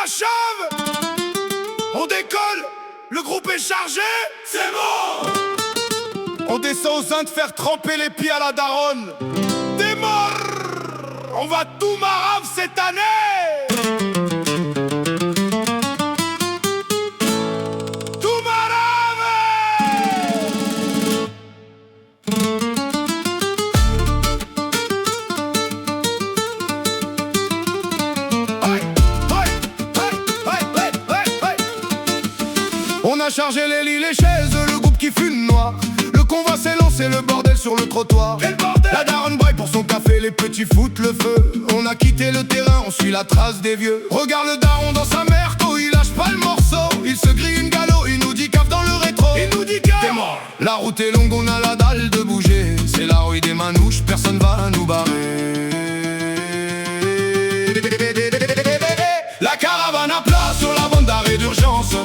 chave. On décolle, le groupe est chargé. C'est bon. On descend aux Indes faire tremper les pieds à la daronne. Des morts. On va tout marave cette année. Tout marave. On a chargé les lits, les chaises, le groupe qui fume noir. Le convoi s'est lancé, le bordel sur le trottoir. Quel bordel! La daronne braille pour son café, les petits foutent le feu. On a quitté le terrain, on suit la trace des vieux. Regarde le daron dans sa merco, il lâche pas le morceau. Il se grille une galop, il nous dit caf dans le rétro. Il nous dit caf. T'es mort. La route est longue, on a la dalle de bouger. C'est la rue des manouches, personne va nous barrer. La caravane à plat sur la bande d'arrêt d'urgence.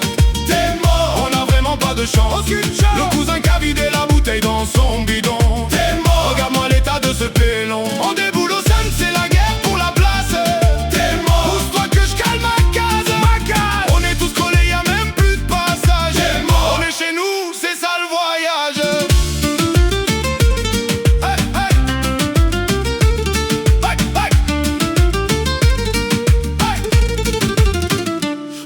T'es mort, on a vraiment pas de chance. Aucune chance. Le cousin qui a vidé la bouteille dans son bidon. T'es mort, regarde-moi l'état de ce pélon. On déboule au San, c'est la guerre pour la place. T'es mort, pousse-toi que je cale ma case. On est tous collés, y'a même plus de passage. T'es mort, on est chez nous, c'est ça le voyage. Hey, hey. Hey, hey.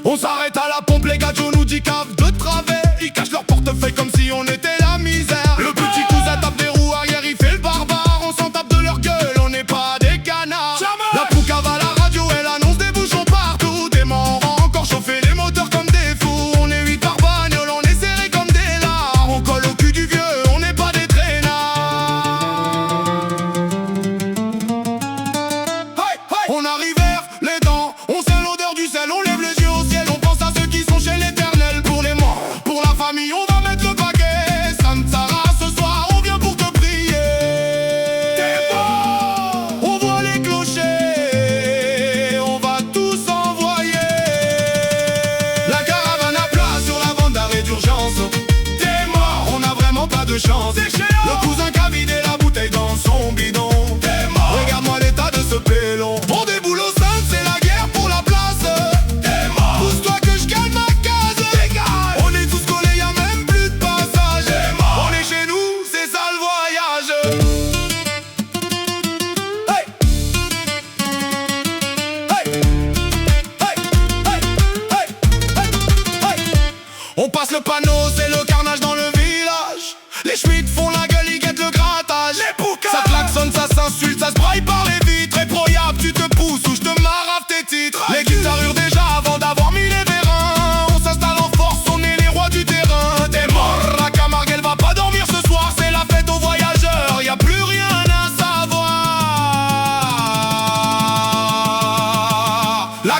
On s'arrête à la pompe, les gadgets nous dit cave de travers. Ils cachent leur portefeuille comme si on était la misère. Le petit cousin tape des roues arrière, il fait le barbare. On s'en tape de leur gueule, on n'est pas des canards. Jamais. La poucave à la radio, elle annonce des bouchons partout. Des morts, encore chauffer les moteurs comme des fous. On est 8 par bagnole, on est serré comme des lards. On colle au cul du vieux, on n'est pas des traînards. Hey, hey. On arrive vers les dents, on sent l'odeur du sel. On lève les yeux au ciel, on pense à ceux qui sont chez l'Éternel. Pour les morts, pour la famille, on va mettre le paquet. Santara, ce soir, on vient pour te prier. T'es mort. On voit les clochers, on va tous envoyer. La caravane à plat sur la bande d'arrêt d'urgence. T'es mort, on a vraiment pas de chance. Le cousin qui a vidé la bouteille dans son bidon. T'es mort, regarde-moi l'état de ce pélon. On déboule au sein, c'est la guerre pour la place. T'es mort, pousse-toi que je calme ma case. Dégage. On est tous collés, y'a même plus de passage. T'es mort, on est chez nous, c'est ça le voyage. Hey. Hey. Hey. Hey. Hey. Hey. Hey. On passe le panneau, c'est le carnage dans le village. Les schmitts font la gueule, ils guettent le grattage. Les boucas. Ça klaxonne, ça s'insulte, ça se braille par les vitres. Et proyable, tu te pousses ou je te marave tes titres. Les guitares hurlent déjà avant d'avoir mis les vérins. On s'installe en force, on est les rois du terrain. T'es mort, la Camargue, elle va pas dormir ce soir. C'est la fête aux voyageurs, y a plus rien à savoir. La